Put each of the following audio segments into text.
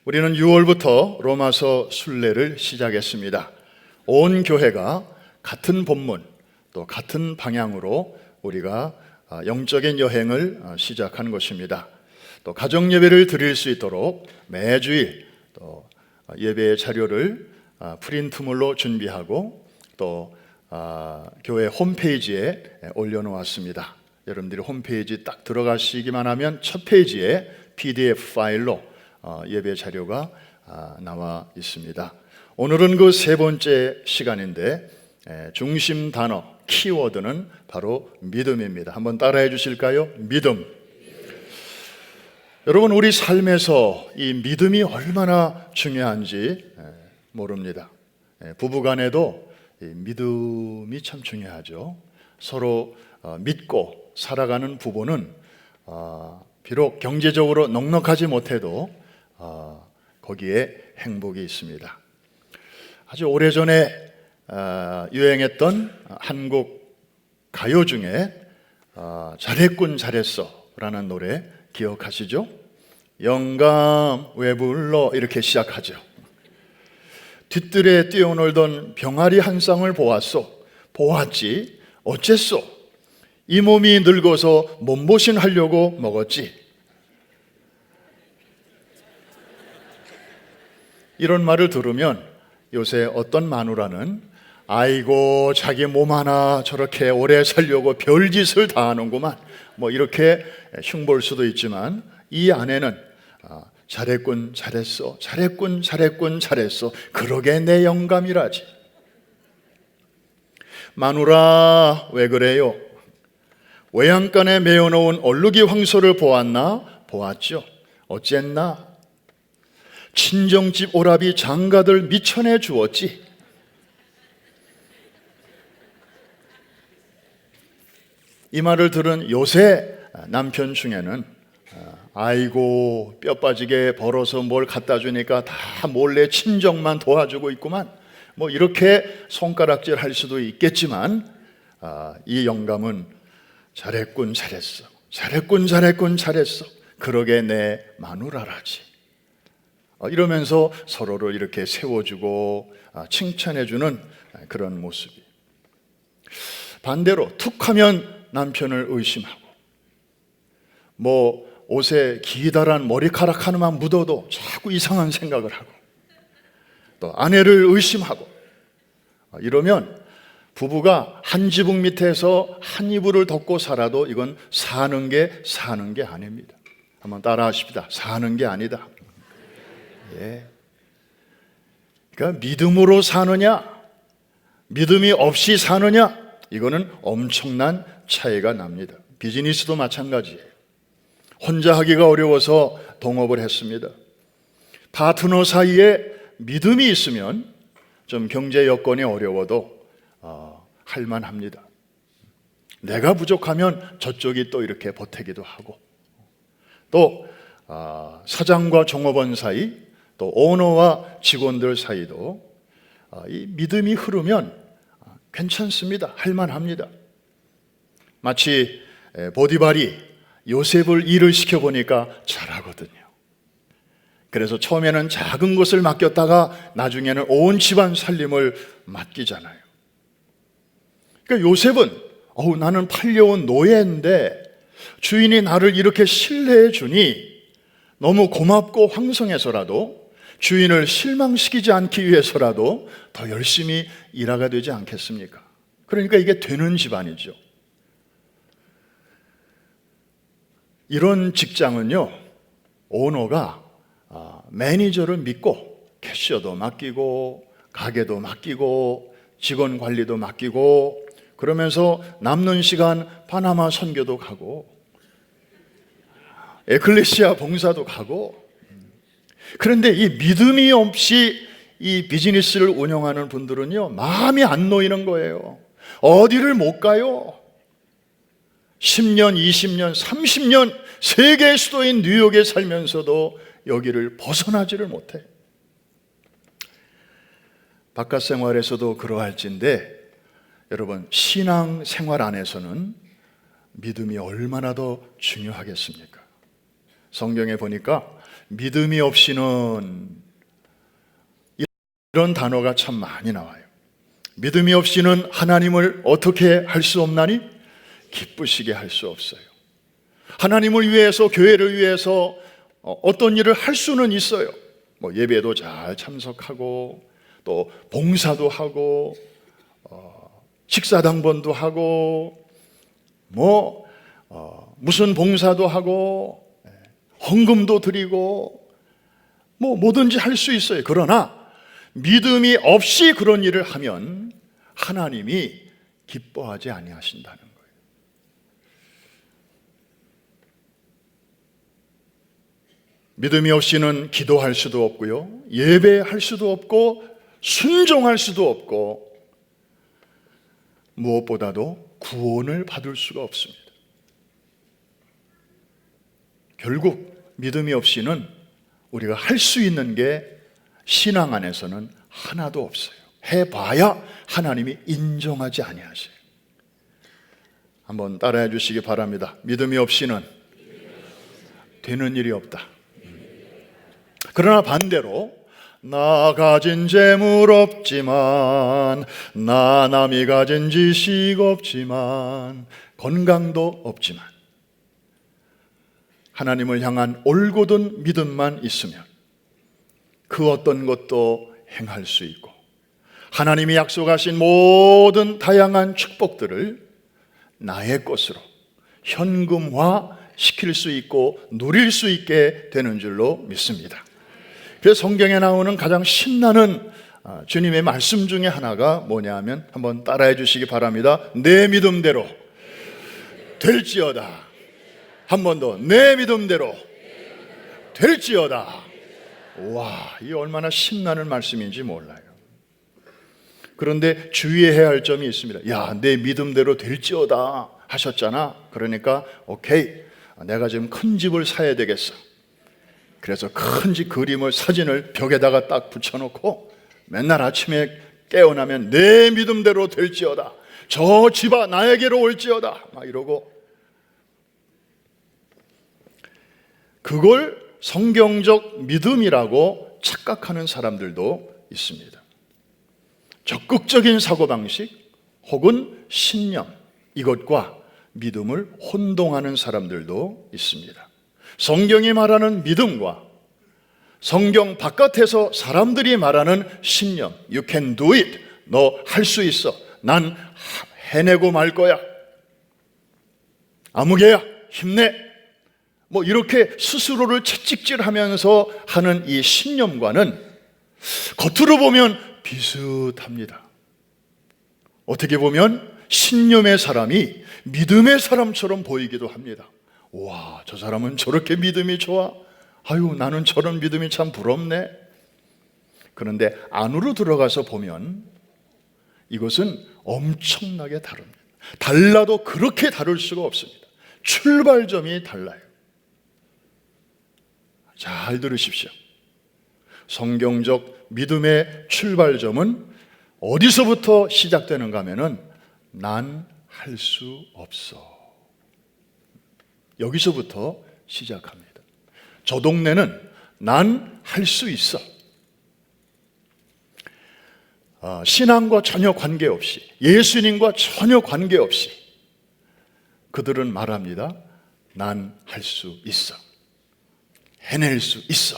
우리는 6월부터 로마서 순례를 시작했습니다. 온 교회가 같은 본문 또 같은 방향으로 우리가 영적인 여행을 시작한 것입니다. 또 가정 예배를 드릴 수 있도록 매주일 또 예배의 자료를 프린트물로 준비하고 또 교회 홈페이지에 올려놓았습니다. 여러분들이 홈페이지 딱 들어가시기만 하면 첫 페이지에 PDF 파일로 예배 자료가 나와 있습니다. 오늘은 그 세 번째 시간인데 중심 단어, 키워드는 바로 믿음입니다. 한번 따라해 주실까요? 믿음. 여러분, 우리 삶에서 이 믿음이 얼마나 중요한지 모릅니다. 부부간에도 이 믿음이 참 중요하죠. 서로 믿고 살아가는 부부는 비록 경제적으로 넉넉하지 못해도 거기에 행복이 있습니다. 아주 오래전에 유행했던 한국 가요 중에 잘했군 잘했어 라는 노래 기억하시죠? 영감 왜 불러 이렇게 시작하죠. 뒤뜰에 뛰어놀던 병아리 한 쌍을 보았지 어쨌소? 이 몸이 늙어서 몸보신 하려고 먹었지. 이런 말을 들으면 요새 어떤 마누라는 아이고 자기 몸 하나 저렇게 오래 살려고 별짓을 다 하는구만 뭐 이렇게 흉볼 수도 있지만, 이 아내는 잘했군 잘했어 잘했군 잘했군 잘했어 그러게 내 영감이라지. 마누라 왜 그래요? 외양간에 메어놓은 얼룩이 황소를 보았나? 보았죠. 어쨌나? 친정집 오라비 장가들 미천해 주었지. 이 말을 들은 요새 남편 중에는 아이고 뼈 빠지게 벌어서 뭘 갖다 주니까 다 몰래 친정만 도와주고 있구만 뭐 이렇게 손가락질 할 수도 있겠지만, 이 영감은 잘했군 잘했어 잘했군 잘했군 잘했어 그러게 내 마누라라지. 이러면서 서로를 이렇게 세워주고 칭찬해주는 그런 모습이. 반대로 툭하면 남편을 의심하고, 뭐 옷에 기다란 머리카락 하나만 묻어도 자꾸 이상한 생각을 하고, 또 아내를 의심하고, 이러면 부부가 한 지붕 밑에서 한 이불을 덮고 살아도 이건 사는 게 아닙니다. 한번 따라 하십시다. 사는 게 아니다. 예. 그러니까 믿음으로 사느냐, 믿음이 없이 사느냐, 이거는 엄청난 차이가 납니다. 비즈니스도 마찬가지예요. 혼자 하기가 어려워서 동업을 했습니다. 파트너 사이에 믿음이 있으면 좀 경제 여건이 어려워도 할만합니다. 내가 부족하면 저쪽이 또 이렇게 보태기도 하고, 또 사장과 종업원 사이, 또 오너와 직원들 사이도 이 믿음이 흐르면 괜찮습니다. 할만합니다. 마치 보디발이 요셉을 일을 시켜보니까 잘하거든요. 그래서 처음에는 작은 것을 맡겼다가 나중에는 온 집안 살림을 맡기잖아요. 그러니까 요셉은 나는 팔려온 노예인데 주인이 나를 이렇게 신뢰해 주니 너무 고맙고 황송해서라도, 주인을 실망시키지 않기 위해서라도 더 열심히 일하게 되지 않겠습니까? 그러니까 이게 되는 집안이죠. 이런 직장은요, 오너가 매니저를 믿고 캐셔도 맡기고 가게도 맡기고 직원 관리도 맡기고, 그러면서 남는 시간 파나마 선교도 가고 에클레시아 봉사도 가고. 그런데 이 믿음이 없이 이 비즈니스를 운영하는 분들은요, 마음이 안 놓이는 거예요. 어디를 못 가요. 10년, 20년, 30년 세계 수도인 뉴욕에 살면서도 여기를 벗어나지를 못해. 바깥 생활에서도 그러할진데, 여러분, 신앙 생활 안에서는 믿음이 얼마나 더 중요하겠습니까? 성경에 보니까 믿음이 없이는 이런 단어가 참 많이 나와요. 믿음이 없이는 하나님을 어떻게 할 수 없나니? 기쁘시게 할 수 없어요. 하나님을 위해서, 교회를 위해서 어떤 일을 할 수는 있어요. 뭐 예배도 잘 참석하고 또 봉사도 하고 식사당번도 하고 무슨 봉사도 하고 헌금도 드리고 뭐든지 할 수 있어요. 그러나 믿음이 없이 그런 일을 하면 하나님이 기뻐하지 아니하신다는 거예요. 믿음이 없이는 기도할 수도 없고요, 예배할 수도 없고 순종할 수도 없고 무엇보다도 구원을 받을 수가 없습니다. 결국 믿음이 없이는 우리가 할 수 있는 게 신앙 안에서는 하나도 없어요. 해봐야 하나님이 인정하지 아니하세요. 한번 따라해 주시기 바랍니다. 믿음이 없이는 되는 일이 없다. 그러나 반대로 나 가진 재물 없지만, 나 남이 가진 지식 없지만, 건강도 없지만 하나님을 향한 올곧은 믿음만 있으면 그 어떤 것도 행할 수 있고 하나님이 약속하신 모든 다양한 축복들을 나의 것으로 현금화 시킬 수 있고 누릴 수 있게 되는 줄로 믿습니다. 그래서 성경에 나오는 가장 신나는 주님의 말씀 중에 하나가 뭐냐면 한번 따라해 주시기 바랍니다. 내 믿음대로 될지어다. 한 번 더, 내 믿음대로 될지어다. 와, 이 얼마나 신나는 말씀인지 몰라요. 그런데 주의해야 할 점이 있습니다. 야, 내 믿음대로 될지어다 하셨잖아. 그러니까 오케이, 내가 지금 큰 집을 사야 되겠어. 그래서 큰 집 그림을, 사진을 벽에다가 딱 붙여놓고 맨날 아침에 깨어나면 내 믿음대로 될지어다, 저 집아 나에게로 올지어다 막 이러고, 그걸 성경적 믿음이라고 착각하는 사람들도 있습니다. 적극적인 사고방식 혹은 신념, 이것과 믿음을 혼동하는 사람들도 있습니다. 성경이 말하는 믿음과 성경 바깥에서 사람들이 말하는 신념, You can do it, 너 할 수 있어, 난 해내고 말 거야, 아무개야 힘내, 이렇게 스스로를 채찍질하면서 하는 이 신념과는 겉으로 보면 비슷합니다. 어떻게 보면 신념의 사람이 믿음의 사람처럼 보이기도 합니다. 와, 저 사람은 저렇게 믿음이 좋아, 아유 나는 저런 믿음이 참 부럽네. 그런데 안으로 들어가서 보면 이것은 엄청나게 다릅니다. 달라도 그렇게 다를 수가 없습니다. 출발점이 달라요. 잘 들으십시오. 성경적 믿음의 출발점은 어디서부터 시작되는가 하면은 난 할 수 없어, 여기서부터 시작합니다. 저 동네는 난 할 수 있어. 신앙과 전혀 관계없이, 예수님과 전혀 관계없이 그들은 말합니다. 난 할 수 있어, 해낼 수 있어.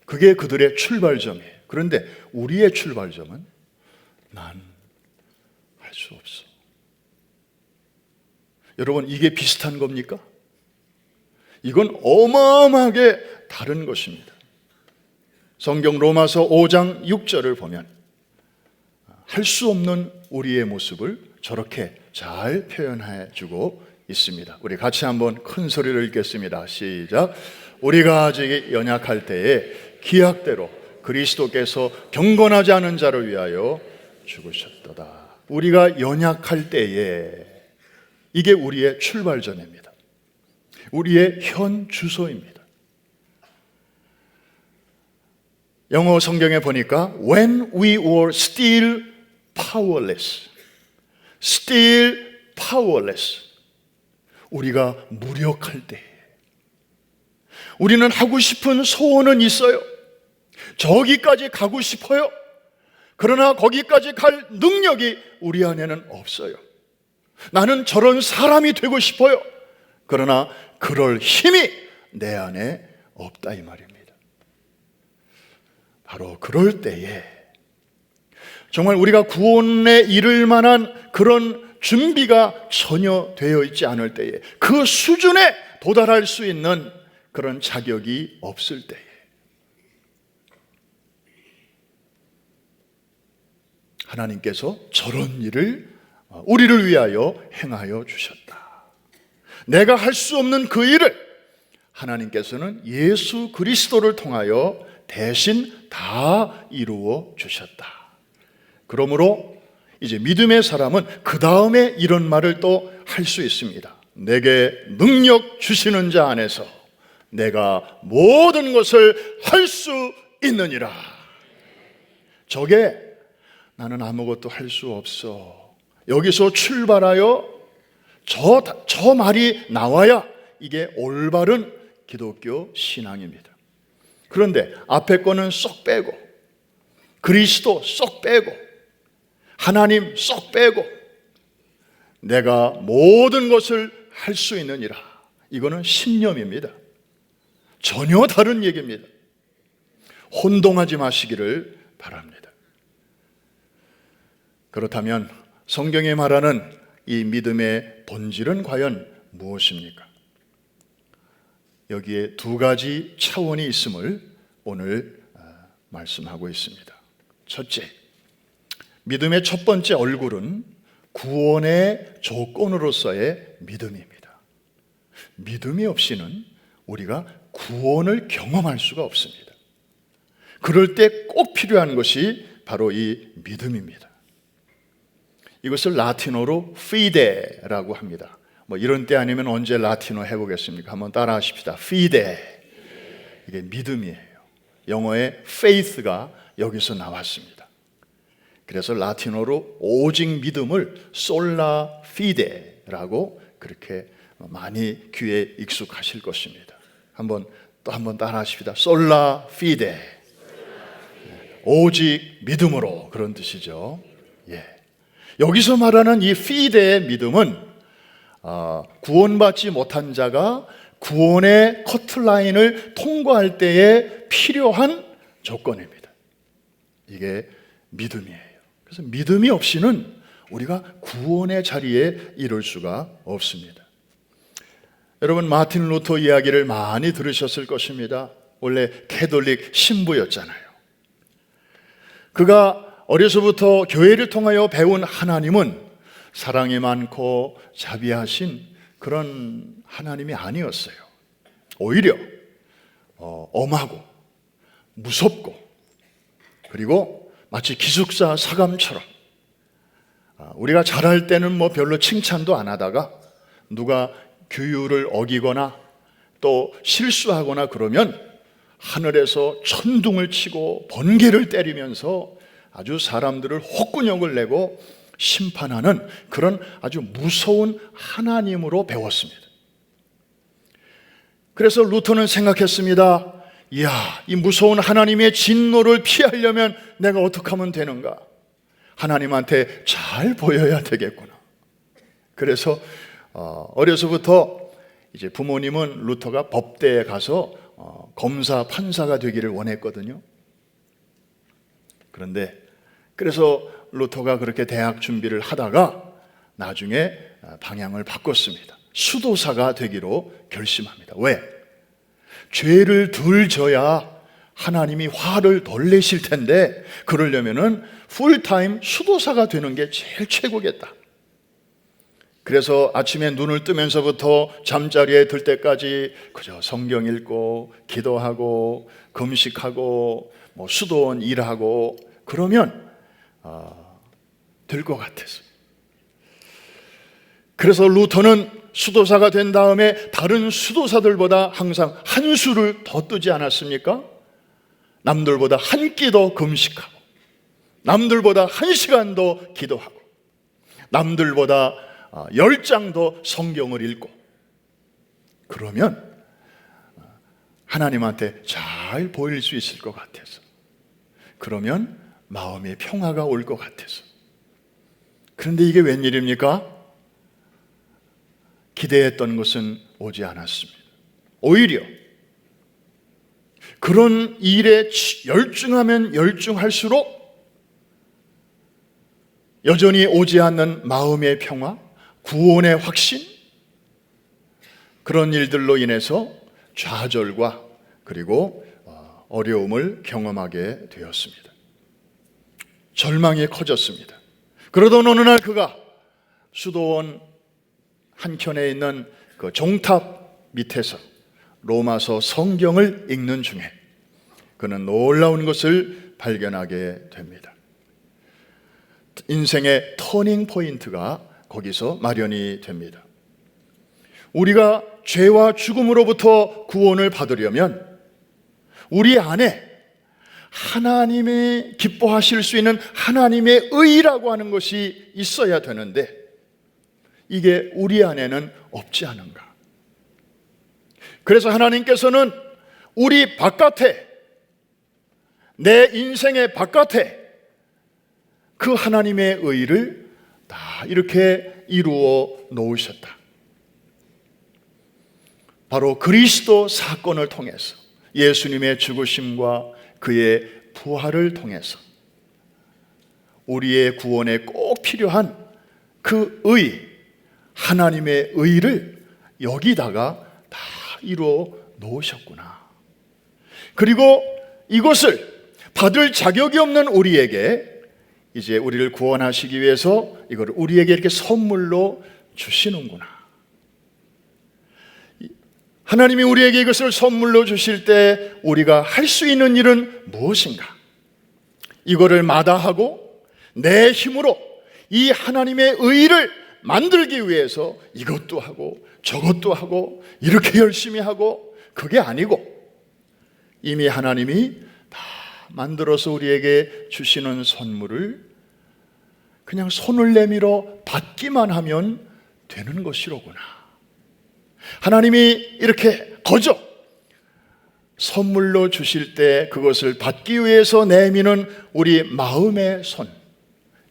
그게 그들의 출발점이에요. 그런데 우리의 출발점은 난 할 수 없어. 여러분, 이게 비슷한 겁니까? 이건 어마어마하게 다른 것입니다. 성경 로마서 5장 6절을 보면 할 수 없는 우리의 모습을 저렇게 잘 표현해 주고 있습니다. 우리 같이 한번 큰 소리를 읽겠습니다. 시작. 우리가 아직 연약할 때에 기약대로 그리스도께서 경건하지 않은 자를 위하여 죽으셨도다. 우리가 연약할 때에, 이게 우리의 출발점입니다. 우리의 현 주소입니다. 영어 성경에 보니까 When we were still powerless, still powerless, 우리가 무력할 때, 우리는 하고 싶은 소원은 있어요. 저기까지 가고 싶어요. 그러나 거기까지 갈 능력이 우리 안에는 없어요. 나는 저런 사람이 되고 싶어요. 그러나 그럴 힘이 내 안에 없다 이 말입니다. 바로 그럴 때에 정말 우리가 구원에 이를 만한 그런 준비가 전혀 되어 있지 않을 때에, 그 수준에 도달할 수 있는 그런 자격이 없을 때에 하나님께서 저런 일을 우리를 위하여 행하여 주셨다. 내가 할 수 없는 그 일을 하나님께서는 예수 그리스도를 통하여 대신 다 이루어 주셨다. 그러므로 이제 믿음의 사람은 그 다음에 이런 말을 또 할 수 있습니다. 내게 능력 주시는 자 안에서 내가 모든 것을 할 수 있느니라. 저게 나는 아무것도 할 수 없어, 여기서 출발하여 저 말이 나와야 이게 올바른 기독교 신앙입니다. 그런데 앞에 거는 쏙 빼고, 그리스도 쏙 빼고, 하나님 쏙 빼고, 내가 모든 것을 할 수 있느니라, 이거는 신념입니다. 전혀 다른 얘기입니다. 혼동하지 마시기를 바랍니다. 그렇다면 성경에 말하는 이 믿음의 본질은 과연 무엇입니까? 여기에 두 가지 차원이 있음을 오늘 말씀하고 있습니다. 첫째, 믿음의 첫 번째 얼굴은 구원의 조건으로서의 믿음입니다. 믿음이 없이는 우리가 구원을 경험할 수가 없습니다. 그럴 때 꼭 필요한 것이 바로 이 믿음입니다. 이것을 라틴어로 피데라고 합니다. 뭐 이런 때 아니면 언제 라틴어 해보겠습니까? 한번 따라 하십시다. 피데. 이게 믿음이에요. 영어의 faith가 여기서 나왔습니다. 그래서 라틴어로 오직 믿음을 솔라 피데라고 그렇게 많이 귀에 익숙하실 것입니다. 한번 따라 하십시다. 솔라 피데. 오직 믿음으로, 그런 뜻이죠. 예. 여기서 말하는 이 피데의 믿음은 구원받지 못한 자가 구원의 커트라인을 통과할 때에 필요한 조건입니다. 이게 믿음이에요. 그래서 믿음이 없이는 우리가 구원의 자리에 이룰 수가 없습니다. 여러분, 마틴 루터 이야기를 많이 들으셨을 것입니다. 원래 캐톨릭 신부였잖아요. 그가 어려서부터 교회를 통하여 배운 하나님은 사랑이 많고 자비하신 그런 하나님이 아니었어요. 오히려 엄하고 무섭고, 그리고 마치 기숙사 사감처럼 우리가 잘할 때는 뭐 별로 칭찬도 안 하다가 누가 규율을 어기거나 또 실수하거나 그러면 하늘에서 천둥을 치고 번개를 때리면서 아주 사람들을 혹군역을 내고 심판하는 그런 아주 무서운 하나님으로 배웠습니다. 그래서 루터는 생각했습니다. 이야, 이 무서운 하나님의 진노를 피하려면 내가 어떻게 하면 되는가? 하나님한테 잘 보여야 되겠구나. 그래서 어려서부터 이제 부모님은 루터가 법대에 가서 검사, 판사가 되기를 원했거든요. 그래서 루터가 그렇게 대학 준비를 하다가 나중에 방향을 바꿨습니다. 수도사가 되기로 결심합니다. 왜? 죄를 덜 져야 하나님이 화를 덜 내실 텐데, 그러려면은 풀타임 수도사가 되는 게 제일 최고겠다. 그래서 아침에 눈을 뜨면서부터 잠자리에 들 때까지 그저 성경 읽고 기도하고 금식하고 뭐 수도원 일하고 그러면 될 것 같았어요. 그래서 루터는 수도사가 된 다음에 다른 수도사들보다 항상 한 수를 더 뜨지 않았습니까? 남들보다 한 끼 더 금식하고, 남들보다 1시간 더 기도하고, 남들보다 10장 더 성경을 읽고, 그러면 하나님한테 잘 보일 수 있을 것 같아서, 그러면 마음의 평화가 올 것 같아서. 그런데 이게 웬일입니까? 기대했던 것은 오지 않았습니다. 오히려 그런 일에 열중하면 열중할수록 여전히 오지 않는 마음의 평화, 구원의 확신, 그런 일들로 인해서 좌절과 그리고 어려움을 경험하게 되었습니다. 절망이 커졌습니다. 그러던 어느 날 그가 수도원 한켠에 있는 그 종탑 밑에서 로마서 성경을 읽는 중에 그는 놀라운 것을 발견하게 됩니다. 인생의 터닝 포인트가 거기서 마련이 됩니다. 우리가 죄와 죽음으로부터 구원을 받으려면 우리 안에 하나님이 기뻐하실 수 있는 하나님의 의라고 하는 것이 있어야 되는데, 이게 우리 안에는 없지 않은가? 그래서 하나님께서는 우리 바깥에, 내 인생의 바깥에 그 하나님의 의를 다 이렇게 이루어 놓으셨다. 바로 그리스도 사건을 통해서, 예수님의 죽으심과 그의 부활을 통해서 우리의 구원에 꼭 필요한 그 의, 하나님의 의를 여기다가 다 이루어 놓으셨구나. 그리고 이것을 받을 자격이 없는 우리에게 이제 우리를 구원하시기 위해서 이걸 우리에게 이렇게 선물로 주시는구나. 하나님이 우리에게 이것을 선물로 주실 때 우리가 할 수 있는 일은 무엇인가? 이거를 마다하고 내 힘으로 이 하나님의 의를 만들기 위해서 이것도 하고 저것도 하고 이렇게 열심히 하고, 그게 아니고 이미 하나님이 다 만들어서 우리에게 주시는 선물을 그냥 손을 내밀어 받기만 하면 되는 것이로구나. 하나님이 이렇게 거저 선물로 주실 때 그것을 받기 위해서 내미는 우리 마음의 손,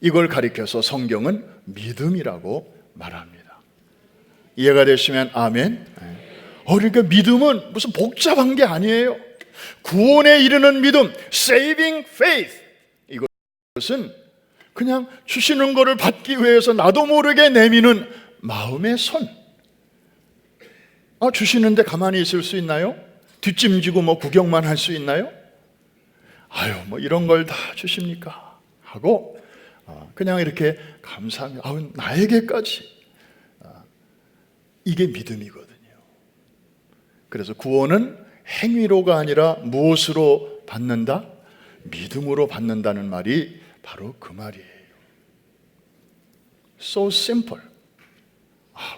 이걸 가리켜서 성경은 믿음이라고 말합니다. 이해가 되시면 아멘. 그러니까 믿음은 무슨 복잡한 게 아니에요. 구원에 이르는 믿음, saving faith, 이것은 그냥 주시는 것을 받기 위해서 나도 모르게 내미는 마음의 손. 주시는데 가만히 있을 수 있나요? 뒷짐지고 구경만 할 수 있나요? 이런 걸 다 주십니까? 하고 그냥 이렇게 감사하며 나에게까지. 이게 믿음이거든요. 그래서 구원은 행위로가 아니라 무엇으로 받는다? 믿음으로 받는다는 말이 바로 그 말이에요. So simple.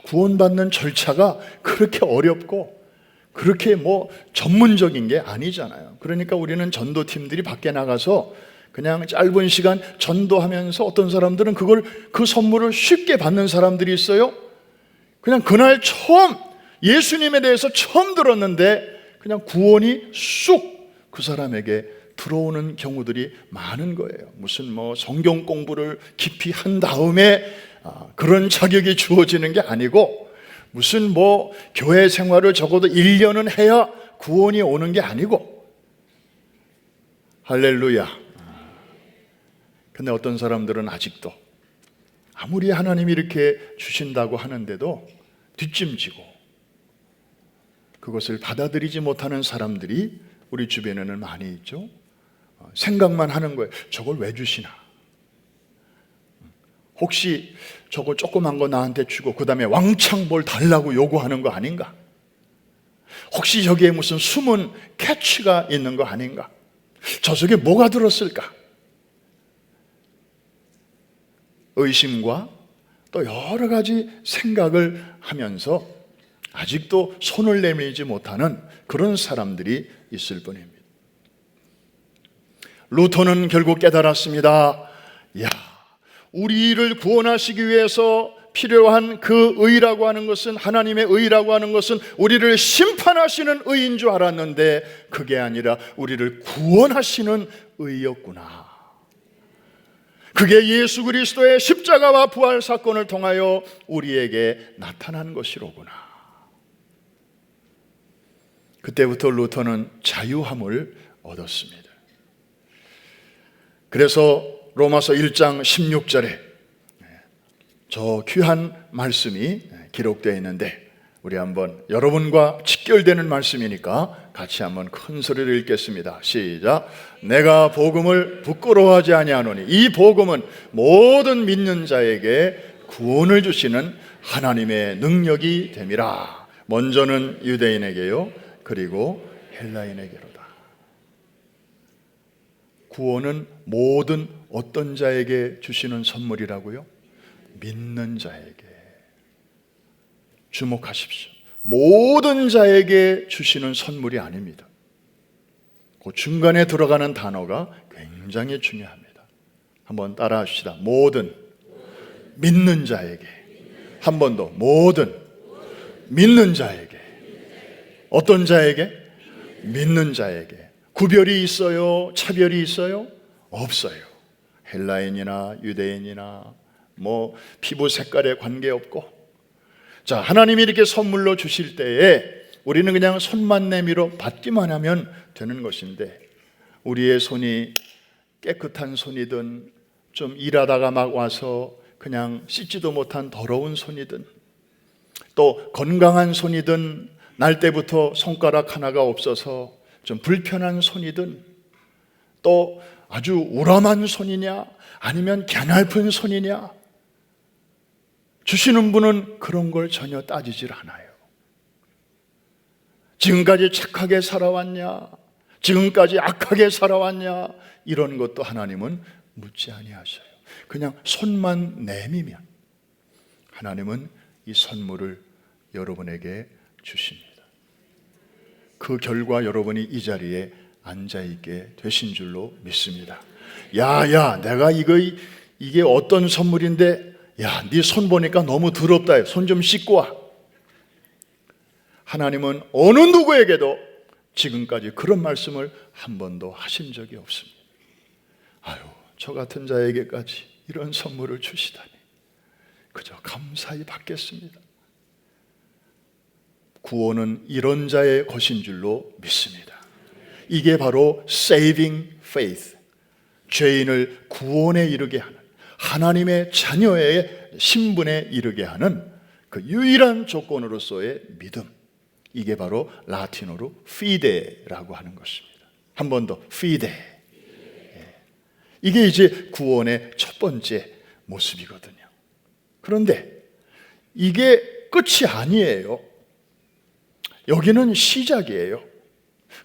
구원받는 절차가 그렇게 어렵고 그렇게 전문적인 게 아니잖아요. 그러니까 우리는 전도팀들이 밖에 나가서 그냥 짧은 시간 전도하면서 어떤 사람들은 그 선물을 쉽게 받는 사람들이 있어요. 그냥 그날 처음 예수님에 대해서 처음 들었는데 그냥 구원이 쑥 그 사람에게 들어오는 경우들이 많은 거예요. 무슨 성경 공부를 깊이 한 다음에 그런 자격이 주어지는 게 아니고, 무슨 교회 생활을 적어도 1년은 해야 구원이 오는 게 아니고. 할렐루야. 근데 어떤 사람들은 아직도 아무리 하나님이 이렇게 주신다고 하는데도 뒷짐지고 그것을 받아들이지 못하는 사람들이 우리 주변에는 많이 있죠. 생각만 하는 거예요. 저걸 왜 주시나? 혹시 저거 조그만 거 나한테 주고 그 다음에 왕창 뭘 달라고 요구하는 거 아닌가? 혹시 저기에 무슨 숨은 캐치가 있는 거 아닌가? 저 속에 뭐가 들었을까? 의심과 또 여러 가지 생각을 하면서 아직도 손을 내밀지 못하는 그런 사람들이 있을 뿐입니다. 루터는 결국 깨달았습니다. 우리를 구원하시기 위해서 필요한 그 의라고 하는 것은, 하나님의 의라고 하는 것은 우리를 심판하시는 의인 줄 알았는데 그게 아니라 우리를 구원하시는 의였구나. 그게 예수 그리스도의 십자가와 부활 사건을 통하여 우리에게 나타난 것이로구나. 그때부터 루터는 자유함을 얻었습니다. 그래서 로마서 1장 16절에 저 귀한 말씀이 기록되어 있는데, 우리 한번 여러분과 직결되는 말씀이니까 같이 한번 큰 소리로 읽겠습니다. 시작. 내가 복음을 부끄러워하지 아니하노니 이 복음은 모든 믿는 자에게 구원을 주시는 하나님의 능력이 됨이라. 먼저는 유대인에게요, 그리고 헬라인에게로다. 구원은 모든 어떤 자에게 주시는 선물이라고요? 믿는 자에게. 주목하십시오. 모든 자에게 주시는 선물이 아닙니다. 그 중간에 들어가는 단어가 굉장히 중요합니다. 한번 따라 합시다. 모든 믿는 자에게. 한 번 더. 모든 믿는 자에게. 어떤 자에게? 믿는 자에게. 구별이 있어요? 차별이 있어요? 없어요. 헬라인이나 유대인이나 피부 색깔에 관계없고. 자, 하나님이 이렇게 선물로 주실 때에 우리는 그냥 손만 내밀어 받기만 하면 되는 것인데, 우리의 손이 깨끗한 손이든 좀 일하다가 막 와서 그냥 씻지도 못한 더러운 손이든, 또 건강한 손이든 날 때부터 손가락 하나가 없어서 좀 불편한 손이든, 또 아주 우람한 손이냐 아니면 갸냘픈 손이냐, 주시는 분은 그런 걸 전혀 따지질 않아요. 지금까지 착하게 살아왔냐, 지금까지 악하게 살아왔냐, 이런 것도 하나님은 묻지 아니하셔요. 그냥 손만 내미면 하나님은 이 선물을 여러분에게 주십니다. 그 결과 여러분이 이 자리에 앉아있게 되신 줄로 믿습니다. 야, 내가 이게 어떤 선물인데, 야, 네 손 보니까 너무 더럽다. 손 좀 씻고 와. 하나님은 어느 누구에게도 지금까지 그런 말씀을 한 번도 하신 적이 없습니다. 아유, 저 같은 자에게까지 이런 선물을 주시다니 그저 감사히 받겠습니다. 구원은 이런 자의 것인 줄로 믿습니다. 이게 바로 saving faith, 죄인을 구원에 이르게 하는, 하나님의 자녀의 신분에 이르게 하는 그 유일한 조건으로서의 믿음. 이게 바로 라틴어로 fide라고 하는 것입니다. 한 번 더, fide. 이게 이제 구원의 첫 번째 모습이거든요. 그런데 이게 끝이 아니에요. 여기는 시작이에요.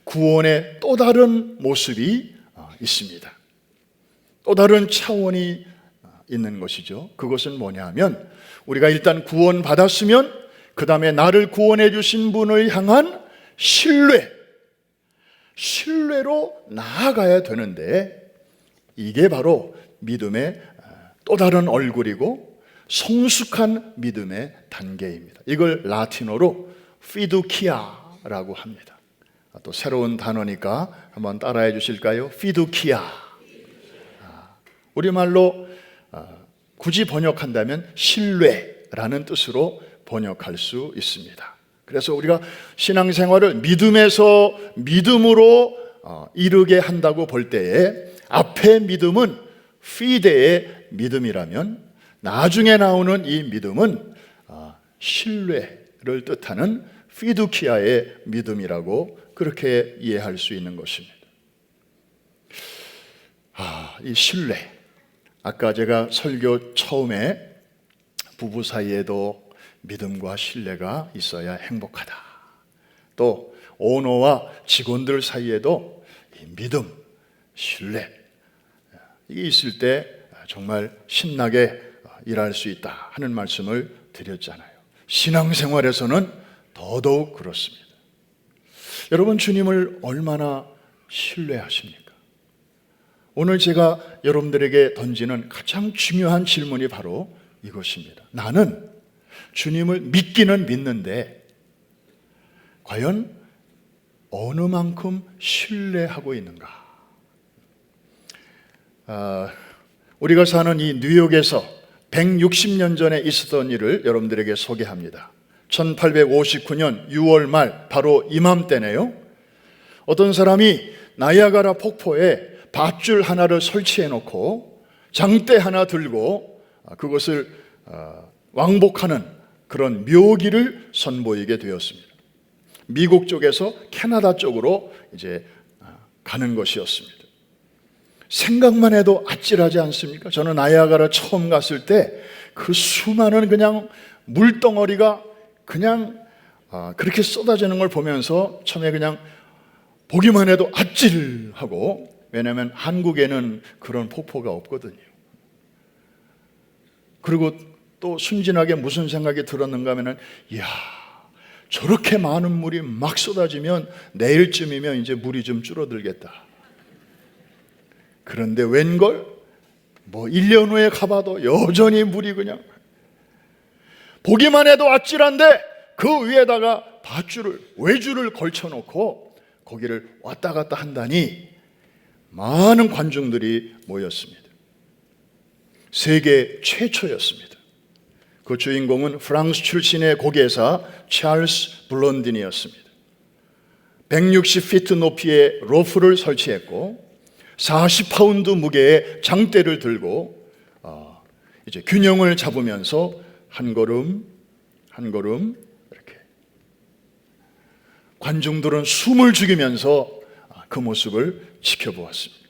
구원의 또 다른 모습이 있습니다. 또 다른 차원이 있는 것이죠. 그것은 뭐냐 하면, 우리가 일단 구원 받았으면 그 다음에 나를 구원해 주신 분을 향한 신뢰로 나아가야 되는데, 이게 바로 믿음의 또 다른 얼굴이고 성숙한 믿음의 단계입니다. 이걸 라틴어로 피두키아라고 합니다. 또 새로운 단어니까 한번 따라해 주실까요? 피두키아. 우리말로 굳이 번역한다면 신뢰라는 뜻으로 번역할 수 있습니다. 그래서 우리가 신앙생활을 믿음에서 믿음으로 이르게 한다고 볼 때에, 앞에 믿음은 피데의 믿음이라면 나중에 나오는 이 믿음은 신뢰를 뜻하는 피두키아의 믿음이라고 그렇게 이해할 수 있는 것입니다. 이 신뢰, 아까 제가 설교 처음에 부부 사이에도 믿음과 신뢰가 있어야 행복하다, 또 오너와 직원들 사이에도 이 믿음, 신뢰, 이게 있을 때 정말 신나게 일할 수 있다 하는 말씀을 드렸잖아요. 신앙생활에서는 더더욱 그렇습니다. 여러분, 주님을 얼마나 신뢰하십니까? 오늘 제가 여러분들에게 던지는 가장 중요한 질문이 바로 이것입니다. 나는 주님을 믿기는 믿는데 과연 어느 만큼 신뢰하고 있는가? 우리가 사는 이 뉴욕에서 160년 전에 있었던 일을 여러분들에게 소개합니다. 1859년 6월 말 바로 이맘때네요. 어떤 사람이 나이아가라 폭포에 밧줄 하나를 설치해 놓고 장대 하나 들고 그것을 왕복하는 그런 묘기를 선보이게 되었습니다. 미국 쪽에서 캐나다 쪽으로 이제 가는 것이었습니다. 생각만 해도 아찔하지 않습니까? 저는 나이아가라 처음 갔을 때 그 수많은 그냥 물덩어리가 그냥 그렇게 쏟아지는 걸 보면서 처음에 그냥 보기만 해도 아찔하고, 왜냐하면 한국에는 그런 폭포가 없거든요. 그리고 또 순진하게 무슨 생각이 들었는가 하면은, 이야, 저렇게 많은 물이 막 쏟아지면 내일쯤이면 이제 물이 좀 줄어들겠다. 그런데 웬걸? 1년 후에 가봐도 여전히 물이 그냥, 보기만 해도 아찔한데 그 위에다가 외줄을 걸쳐놓고 거기를 왔다 갔다 한다니 많은 관중들이 모였습니다. 세계 최초였습니다. 그 주인공은 프랑스 출신의 고개사 찰스 블론딘이었습니다. 160피트 높이의 로프를 설치했고 40파운드 무게의 장대를 들고 이제 균형을 잡으면서 한 걸음 한 걸음 이렇게, 관중들은 숨을 죽이면서 그 모습을 지켜보았습니다.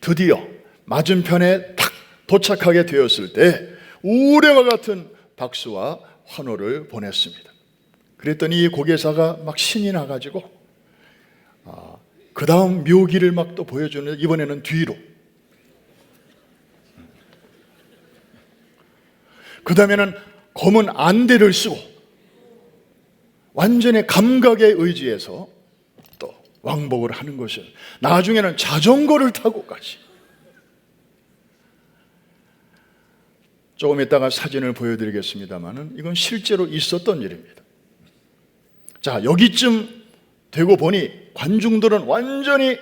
드디어 맞은편에 딱 도착하게 되었을 때 우레와 같은 박수와 환호를 보냈습니다. 그랬더니 이 고개사가 막 신이 나가지고 그 다음 묘기를 막 또 보여주는데, 이번에는 뒤로, 그 다음에는 검은 안대를 쓰고 완전히 감각에 의지해서 또 왕복을 하는 것이에요. 나중에는 자전거를 타고까지. 조금 이따가 사진을 보여드리겠습니다만은 이건 실제로 있었던 일입니다. 자, 여기쯤 되고 보니 관중들은 완전히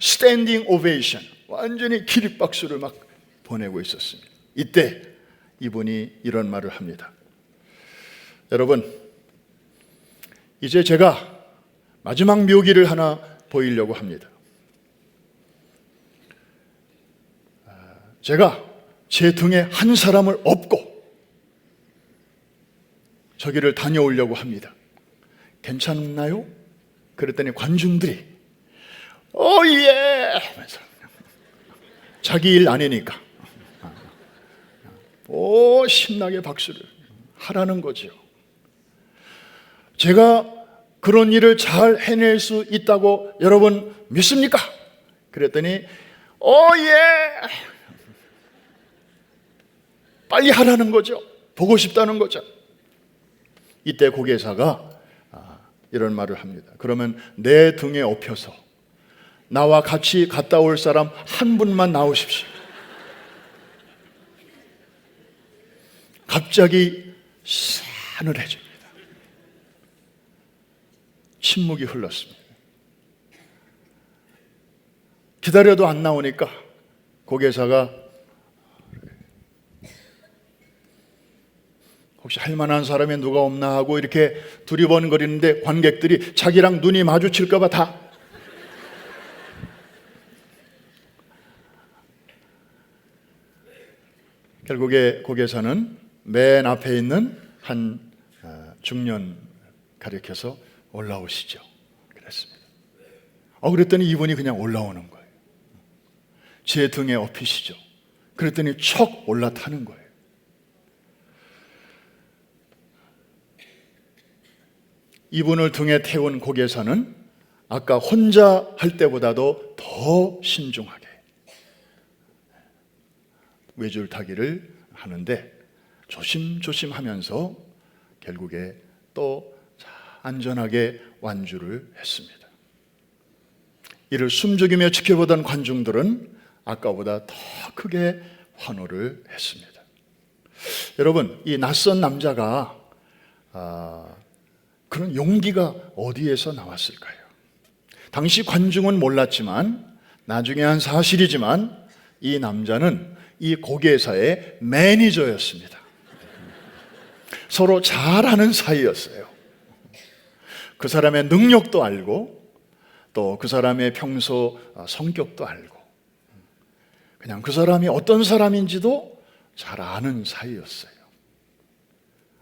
스탠딩 오베이션, 완전히 기립박수를 막 보내고 있었습니다. 이때 이분이 이런 말을 합니다. 여러분, 이제 제가 마지막 묘기를 하나 보이려고 합니다. 제가 제 등에 한 사람을 업고 저기를 다녀오려고 합니다. 괜찮나요? 그랬더니 관중들이 예! 하면서, 자기 일 아니니까 신나게 박수를 하라는 거죠. 제가 그런 일을 잘 해낼 수 있다고 여러분 믿습니까? 그랬더니 예! 빨리 하라는 거죠. 보고 싶다는 거죠. 이때 고개사가 이런 말을 합니다. 그러면 내 등에 업혀서 나와 같이 갔다 올 사람 한 분만 나오십시오. 갑자기 싸늘해집니다. 침묵이 흘렀습니다. 기다려도 안 나오니까 고개사가 혹시 할 만한 사람이 누가 없나 하고 이렇게 두리번거리는데 관객들이 자기랑 눈이 마주칠까 봐 다 결국에 고개사는 맨 앞에 있는 한 중년 가리켜서 올라오시죠. 그랬습니다. 그랬더니 이분이 그냥 올라오는 거예요. 제 등에 업히시죠. 그랬더니 척 올라타는 거예요. 이분을 등에 태운 고개사는 아까 혼자 할 때보다도 더 신중하게 외줄타기를 하는데 조심조심 하면서 결국에 또 안전하게 완주를 했습니다. 이를 숨죽이며 지켜보던 관중들은 아까보다 더 크게 환호를 했습니다. 여러분, 이 낯선 남자가 그런 용기가 어디에서 나왔을까요? 당시 관중은 몰랐지만 나중에 한 사실이지만 이 남자는 이 고개사의 매니저였습니다. 서로 잘 아는 사이였어요. 그 사람의 능력도 알고 또 그 사람의 평소 성격도 알고 그냥 그 사람이 어떤 사람인지도 잘 아는 사이였어요.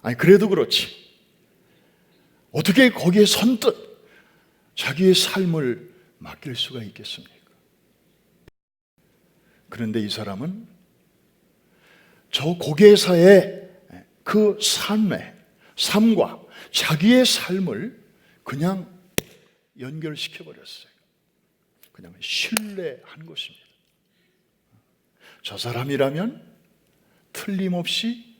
아니 그래도 그렇지 어떻게 거기에 선뜻 자기의 삶을 맡길 수가 있겠습니까? 그런데 이 사람은 저 고개사의 그 삶과 자기의 삶을 그냥 연결시켜 버렸어요. 그냥 신뢰한 것입니다. 저 사람이라면 틀림없이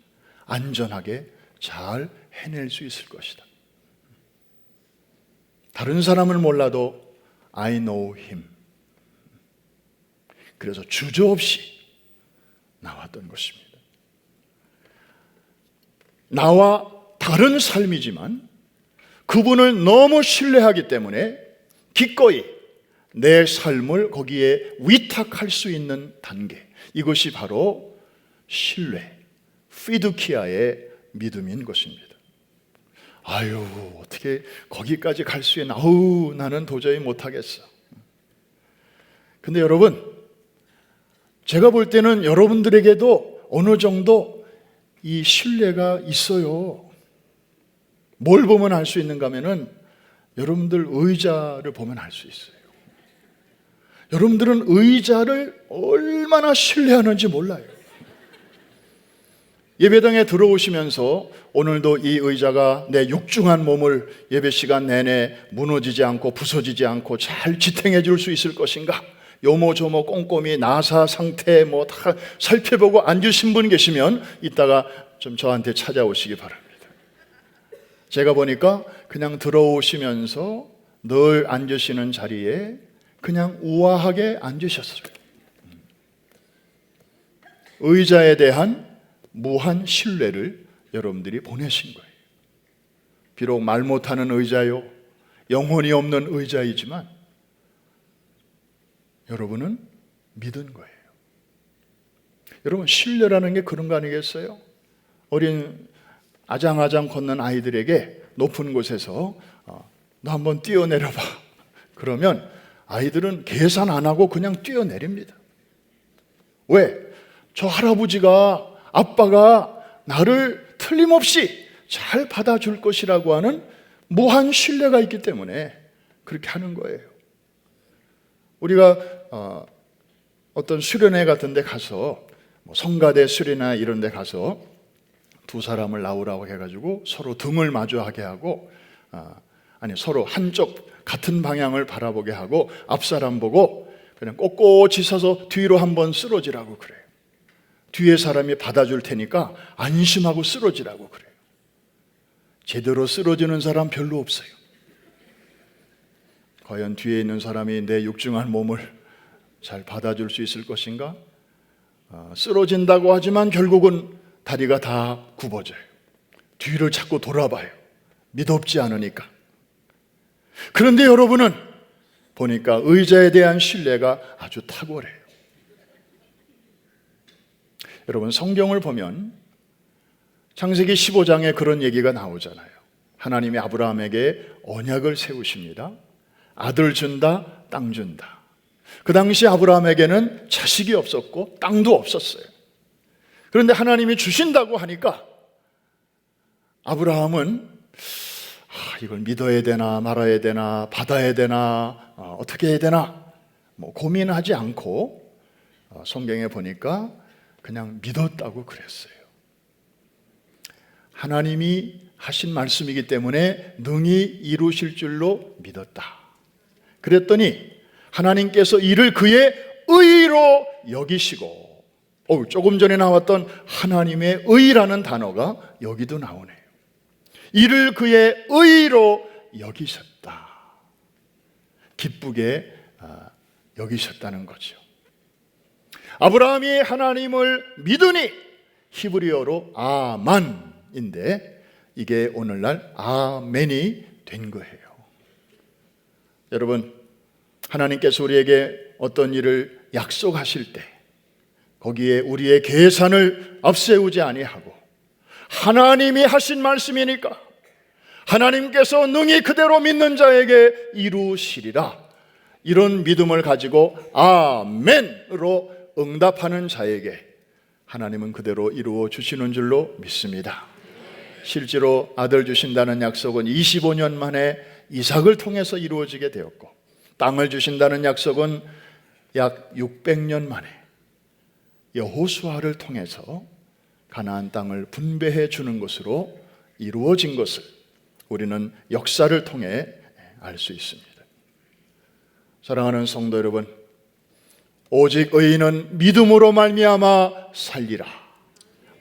안전하게 잘 해낼 수 있을 것이다. 다른 사람을 몰라도 I know him. 그래서 주저없이 나왔던 것입니다. 나와 다른 삶이지만 그분을 너무 신뢰하기 때문에 기꺼이 내 삶을 거기에 위탁할 수 있는 단계, 이것이 바로 신뢰, 피두키아의 믿음인 것입니다. 아유, 어떻게 거기까지 갈 수 있나? 아우, 나는 도저히 못하겠어. 근데 여러분, 제가 볼 때는 여러분들에게도 어느 정도 이 신뢰가 있어요. 뭘 보면 알 수 있는가 하면은 여러분들 의자를 보면 알 수 있어요. 여러분들은 의자를 얼마나 신뢰하는지 몰라요. 예배당에 들어오시면서 오늘도 이 의자가 내 육중한 몸을 예배 시간 내내 무너지지 않고 부서지지 않고 잘 지탱해 줄 수 있을 것인가? 요모조모 꼼꼼히 나사 상태 뭐 다 살펴보고 앉으신 분 계시면 이따가 좀 저한테 찾아오시기 바랍니다. 제가 보니까 그냥 들어오시면서 늘 앉으시는 자리에 그냥 우아하게 앉으셨어요. 의자에 대한 무한 신뢰를 여러분들이 보내신 거예요. 비록 말 못하는 의자요, 영혼이 없는 의자이지만 여러분은 믿은 거예요. 여러분, 신뢰라는 게 그런 거 아니겠어요? 어린 아장아장 걷는 아이들에게 높은 곳에서 너 한번 뛰어내려봐. 그러면 아이들은 계산 안 하고 그냥 뛰어내립니다. 왜? 저 할아버지가, 아빠가 나를 틀림없이 잘 받아줄 것이라고 하는 무한 신뢰가 있기 때문에 그렇게 하는 거예요. 우리가 어떤 수련회 같은 데 가서 성가대 수련회 이런 데 가서 두 사람을 나오라고 해가지고 서로 등을 마주하게 하고 서로 한쪽 같은 방향을 바라보게 하고 앞사람 보고 그냥 꼿꼿이 서서 뒤로 한번 쓰러지라고 그래요. 뒤에 사람이 받아줄 테니까 안심하고 쓰러지라고 그래요. 제대로 쓰러지는 사람 별로 없어요. 과연 뒤에 있는 사람이 내 육중한 몸을 잘 받아줄 수 있을 것인가? 쓰러진다고 하지만 결국은 다리가 다 굽어져요. 뒤를 자꾸 돌아봐요. 믿op지 않으니까. 그런데 여러분은 보니까 의자에 대한 신뢰가 아주 탁월해요. 여러분, 성경을 보면 창세기 15장에 그런 얘기가 나오잖아요. 하나님이 아브라함에게 언약을 세우십니다. 아들 준다, 땅 준다. 그 당시 아브라함에게는 자식이 없었고 땅도 없었어요. 그런데 하나님이 주신다고 하니까 아브라함은 이걸 믿어야 되나 말아야 되나 받아야 되나 어떻게 해야 되나 고민하지 않고 성경에 보니까 그냥 믿었다고 그랬어요. 하나님이 하신 말씀이기 때문에 능히 이루실 줄로 믿었다. 그랬더니 하나님께서 이를 그의 의로 여기시고, 조금 전에 나왔던 하나님의 의라는 단어가 여기도 나오네요. 이를 그의 의로 여기셨다. 기쁘게 여기셨다는 거죠. 아브라함이 하나님을 믿으니 히브리어로 아만인데 이게 오늘날 아멘이 된 거예요. 여러분, 하나님께서 우리에게 어떤 일을 약속하실 때 거기에 우리의 계산을 앞세우지 아니하고 하나님이 하신 말씀이니까 하나님께서 능히 그대로 믿는 자에게 이루시리라, 이런 믿음을 가지고 아멘으로 응답하는 자에게 하나님은 그대로 이루어 주시는 줄로 믿습니다. 실제로 아들 주신다는 약속은 25년 만에 이삭을 통해서 이루어지게 되었고, 땅을 주신다는 약속은 약 600년 만에 여호수아를 통해서 가나안 땅을 분배해 주는 것으로 이루어진 것을 우리는 역사를 통해 알 수 있습니다. 사랑하는 성도 여러분, 오직 의인은 믿음으로 말미암아 살리라,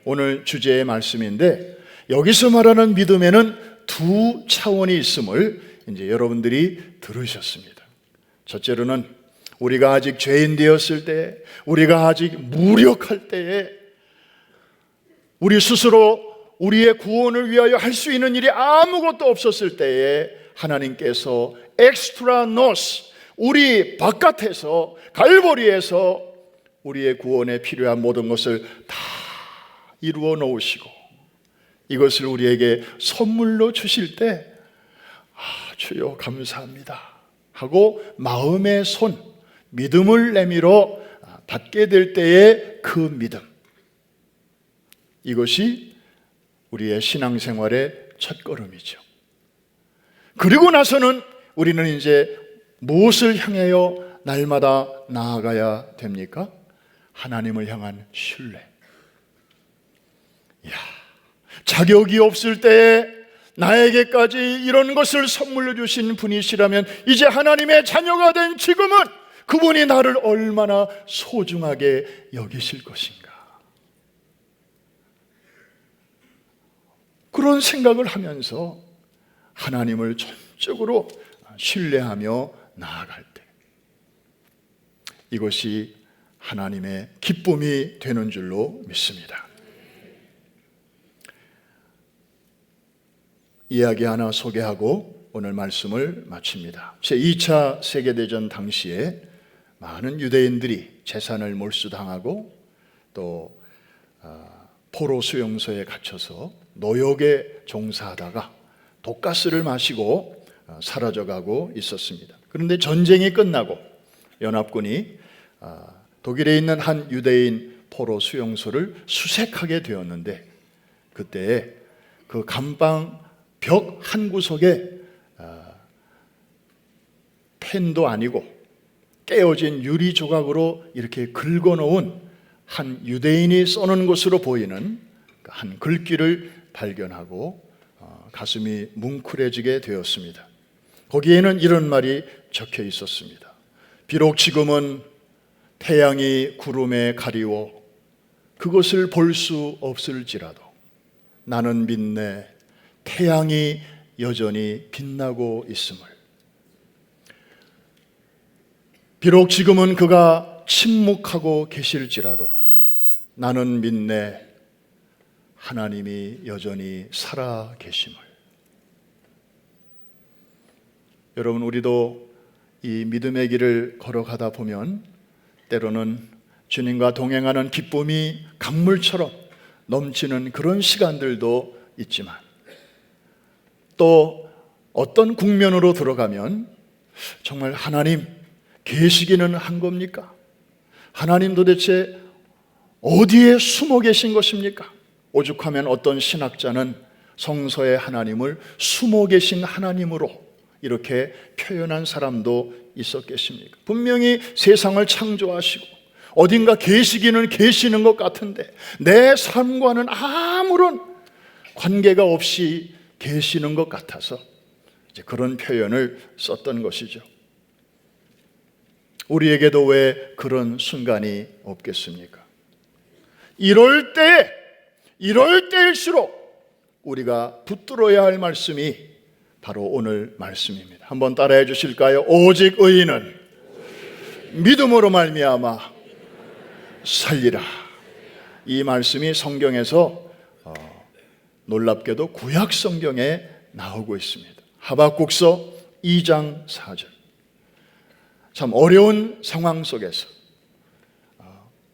오늘 주제의 말씀인데, 여기서 말하는 믿음에는 두 차원이 있음을 이제 여러분들이 들으셨습니다. 첫째로는 우리가 아직 죄인 되었을 때, 우리가 아직 무력할 때에 우리 스스로 우리의 구원을 위하여 할 수 있는 일이 아무것도 없었을 때에 하나님께서 엑스트라노스, 우리 바깥에서 갈보리에서 우리의 구원에 필요한 모든 것을 다 이루어 놓으시고 이것을 우리에게 선물로 주실 때 주여 감사합니다 하고 마음의 손, 믿음을 내밀어 받게 될 때의 그 믿음, 이것이 우리의 신앙생활의 첫걸음이죠. 그리고 나서는 우리는 이제 무엇을 향하여 날마다 나아가야 됩니까? 하나님을 향한 신뢰. 자격이 없을 때에 나에게까지 이런 것을 선물로 주신 분이시라면 이제 하나님의 자녀가 된 지금은 그분이 나를 얼마나 소중하게 여기실 것인가, 그런 생각을 하면서 하나님을 전적으로 신뢰하며 나아갈 때, 이것이 하나님의 기쁨이 되는 줄로 믿습니다. 이야기 하나 소개하고 오늘 말씀을 마칩니다. 제2차 세계대전 당시에 많은 유대인들이 재산을 몰수당하고 또 포로 수용소에 갇혀서 노역에 종사하다가 독가스를 마시고 사라져가고 있었습니다. 그런데 전쟁이 끝나고 연합군이 독일에 있는 한 유대인 포로 수용소를 수색하게 되었는데, 그때 그 감방 벽 한 구석에 펜도 아니고 깨어진 유리 조각으로 이렇게 긁어놓은 한 유대인이 써놓은 것으로 보이는 한 글귀를 발견하고 가슴이 뭉클해지게 되었습니다. 거기에는 이런 말이 적혀 있었습니다. 비록 지금은 태양이 구름에 가리워 그것을 볼 수 없을지라도 나는 믿네 태양이 여전히 빛나고 있음을. 비록 지금은 그가 침묵하고 계실지라도 나는 믿네 하나님이 여전히 살아 계심을. 여러분, 우리도 이 믿음의 길을 걸어가다 보면 때로는 주님과 동행하는 기쁨이 강물처럼 넘치는 그런 시간들도 있지만, 또 어떤 국면으로 들어가면 정말 하나님 계시기는 한 겁니까? 하나님 도대체 어디에 숨어 계신 것입니까? 오죽하면 어떤 신학자는 성서의 하나님을 숨어 계신 하나님으로 이렇게 표현한 사람도 있었겠습니까? 분명히 세상을 창조하시고 어딘가 계시기는 계시는 것 같은데 내 삶과는 아무런 관계가 없이 계시는 것 같아서 이제 그런 표현을 썼던 것이죠. 우리에게도 왜 그런 순간이 없겠습니까? 이럴 때일수록 우리가 붙들어야 할 말씀이 바로 오늘 말씀입니다. 한번 따라해 주실까요? 오직 의인은 믿음으로 말미암아 살리라. 이 말씀이 성경에서 놀랍게도 구약 성경에 나오고 있습니다. 하박국서 2장 4절. 참 어려운 상황 속에서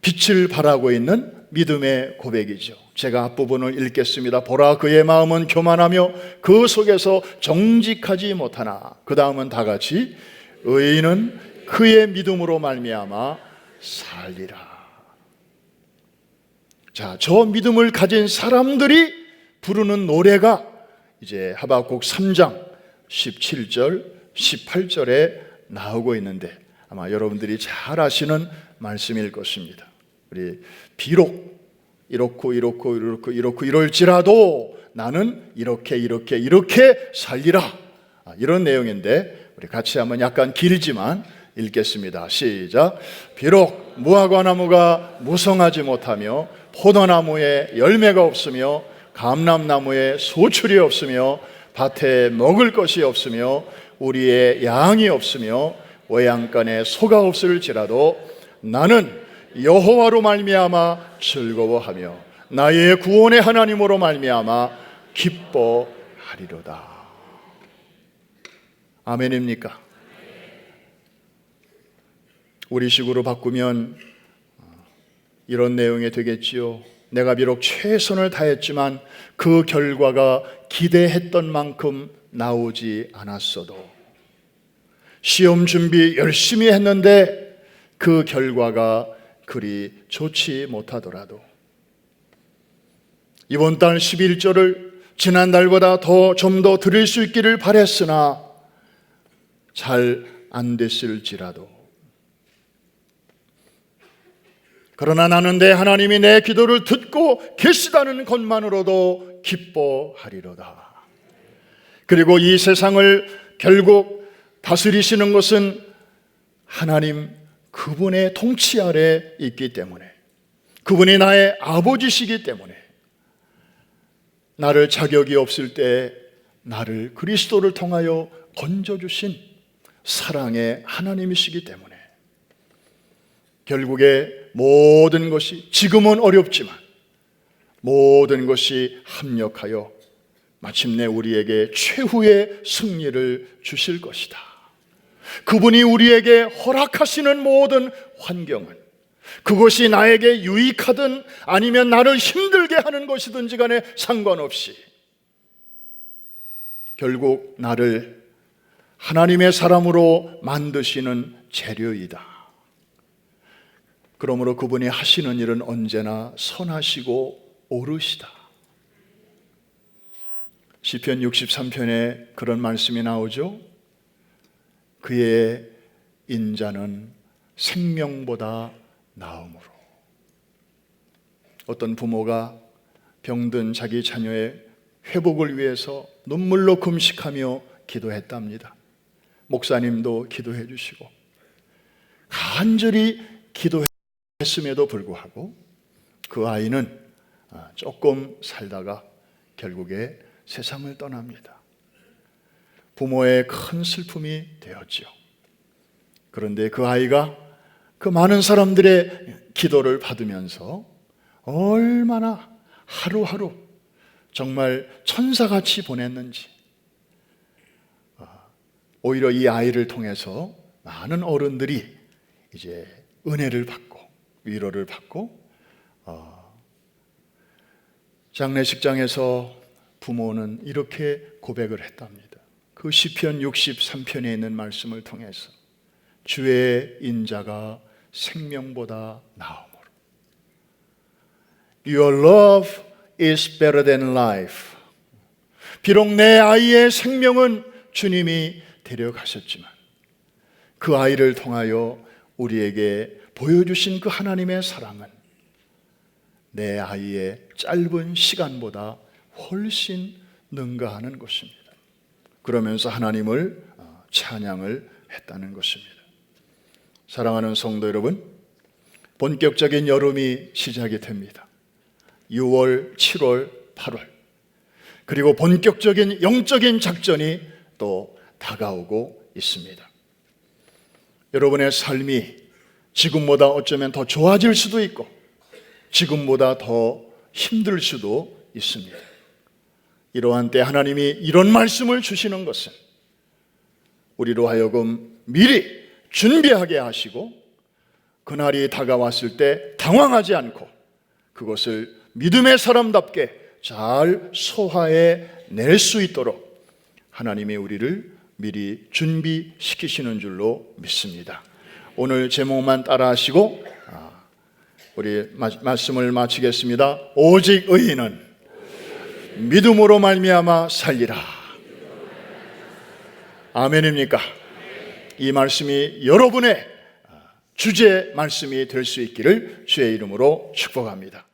빛을 발하고 있는 믿음의 고백이죠. 제가 앞부분을 읽겠습니다. 보라, 그의 마음은 교만하며 그 속에서 정직하지 못하나. 그 다음은 다 같이, 의인은 그의 믿음으로 말미암아 살리라. 자, 저 믿음을 가진 사람들이 부르는 노래가 이제 하박국 3장 17절, 18절에 나오고 있는데 아마 여러분들이 잘 아시는 말씀일 것입니다. 우리 비록 이렇고 이럴지라도 나는 이렇게 살리라. 이런 내용인데 우리 같이 한번 약간 길지만 읽겠습니다. 시작. 비록 무화과 나무가 무성하지 못하며 포도나무에 열매가 없으며 감람나무에 소출이 없으며 밭에 먹을 것이 없으며 우리의 양이 없으며 외양간에 소가 없을지라도 나는 여호와로 말미암아 즐거워하며 나의 구원의 하나님으로 말미암아 기뻐하리로다. 아멘입니까? 우리식으로 바꾸면 이런 내용이 되겠지요. 내가 비록 최선을 다했지만 그 결과가 기대했던 만큼 나오지 않았어도, 시험 준비 열심히 했는데 그 결과가 그리 좋지 못하더라도, 이번 달 11조를 지난달보다 좀 더 드릴 수 있기를 바랬으나 잘 안 됐을지라도, 그러나 나는 내 하나님이 내 기도를 듣고 계시다는 것만으로도 기뻐하리로다. 그리고 이 세상을 결국 다스리시는 것은 하나님 그분의 통치 아래 있기 때문에, 그분이 나의 아버지시기 때문에, 나를 자격이 없을 때 나를 그리스도를 통하여 건져주신 사랑의 하나님이시기 때문에 결국에 모든 것이, 지금은 어렵지만 모든 것이 합력하여 마침내 우리에게 최후의 승리를 주실 것이다. 그분이 우리에게 허락하시는 모든 환경은, 그것이 나에게 유익하든 아니면 나를 힘들게 하는 것이든지 간에 상관없이 결국 나를 하나님의 사람으로 만드시는 재료이다. 그러므로 그분이 하시는 일은 언제나 선하시고 옳으시다. 시편 63편에 그런 말씀이 나오죠. 그의 인자는 생명보다 나음으로. 어떤 부모가 병든 자기 자녀의 회복을 위해서 눈물로 금식하며 기도했답니다. 목사님도 기도해 주시고 간절히 기도했음에도 불구하고 그 아이는 조금 살다가 결국에 세상을 떠납니다. 부모의 큰 슬픔이 되었죠. 그런데 그 아이가 그 많은 사람들의 기도를 받으면서 얼마나 하루하루 정말 천사같이 보냈는지, 오히려 이 아이를 통해서 많은 어른들이 이제 은혜를 받고 위로를 받고, 장례식장에서 부모는 이렇게 고백을 했답니다. 그 시편 63편에 있는 말씀을 통해서 주의 인자가 생명보다 나음으로. Your love is better than life. 비록 내 아이의 생명은 주님이 데려가셨지만 그 아이를 통하여 우리에게 보여주신 그 하나님의 사랑은 내 아이의 짧은 시간보다 훨씬 능가하는 것입니다. 그러면서 하나님을 찬양을 했다는 것입니다. 사랑하는 성도 여러분, 본격적인 여름이 시작이 됩니다. 6월, 7월, 8월, 그리고 본격적인 영적인 작전이 또 다가오고 있습니다. 여러분의 삶이 지금보다 어쩌면 더 좋아질 수도 있고 지금보다 더 힘들 수도 있습니다. 이러한 때 하나님이 이런 말씀을 주시는 것은 우리로 하여금 미리 준비하게 하시고 그날이 다가왔을 때 당황하지 않고 그것을 믿음의 사람답게 잘 소화해 낼 수 있도록 하나님이 우리를 미리 준비시키시는 줄로 믿습니다. 오늘 제목만 따라하시고 우리 말씀을 마치겠습니다. 오직 의인은 믿음으로 말미암아 살리라. 아멘입니까? 이 말씀이 여러분의 주제 말씀이 될 수 있기를 주의 이름으로 축복합니다.